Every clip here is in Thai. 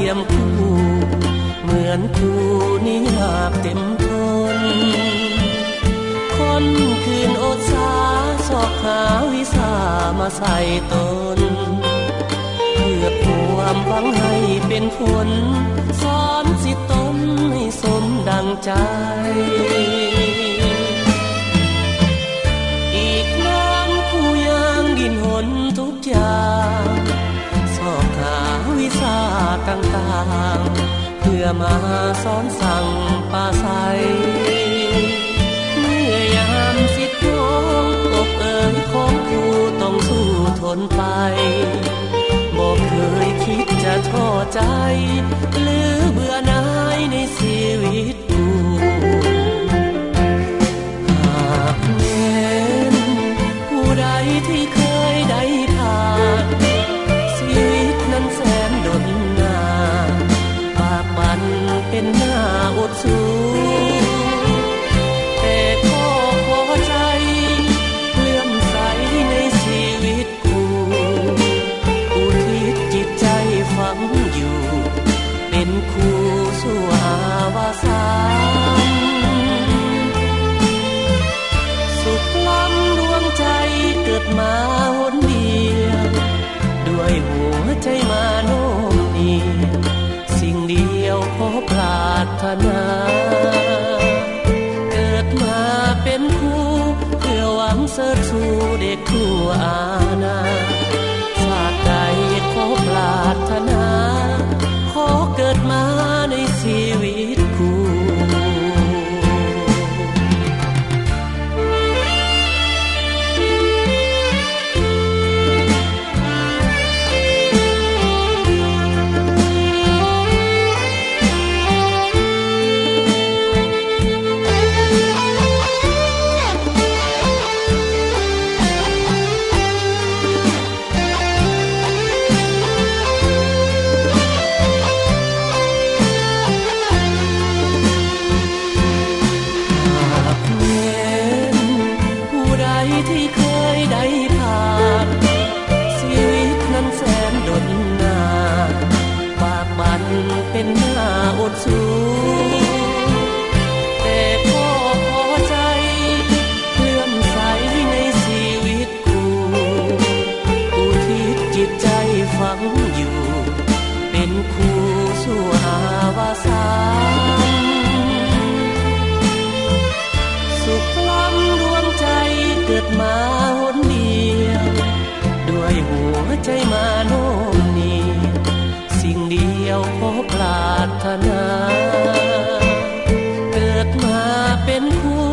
ทียมคู่เหมือนคู่นี้หากเต็มทนคนคืนอดสาสอกหาวิสามาใส่ตนเพื่อความหวังให้เป็นผลสอนสิตนให้สมดังใจอีกน้ำผู้ยังดินหนทุกอย่างสอกหาวิสาต่างๆเพื่อมาสอนสั่งป่าใสเมื่อยามสิทธิ์น้องอกเอ๋ยของผู้ต้องสู้ทนไปบอกเคยคิดจะท้อใจหรือเบื่อหน่ายในชีวิตกูหากแม้นผู้ใดที่เคยได้ผ่านชีวิตนั้นแสนดนนานปากมันเป็นหน้าอดสู้แต่ก็พอใจเลื่อมใสในชีวิตกูอุทิศจิตใจฝังอยู่เป็นคู่สู่อาวสานสุขล้ำดวงใจเกิดมาหนเดียวด้วยหัวใจมาโน้มเอียงสิ่งเดียวขอปรารถนาเกิดมาเป็นคู่เพื่อหวังเสริฐสู่เด็กทั่วอาณาชาติใดขอปรารถนาขอเกิดมาในชีวิตคู่ที่เคยได้ผ่านชีวิตนั้นแสนดนนานปากมันเป็นหน้าอดสู้แต่ก็พอใจเลื่อมใสในชีวิตกูอุทิศจิตใจฝังอยู่เป็นคู่สู่อาวสานสุขล้ำดวงใจเกิดมาหนเดียวด้วยหัวใจมาโน้มเอียงสิ่งเดียวขอปรารถนาเกิดมาเป็นคู่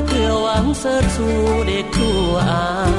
เพื่อหวังเสริฐสู่เด็กทั่วอา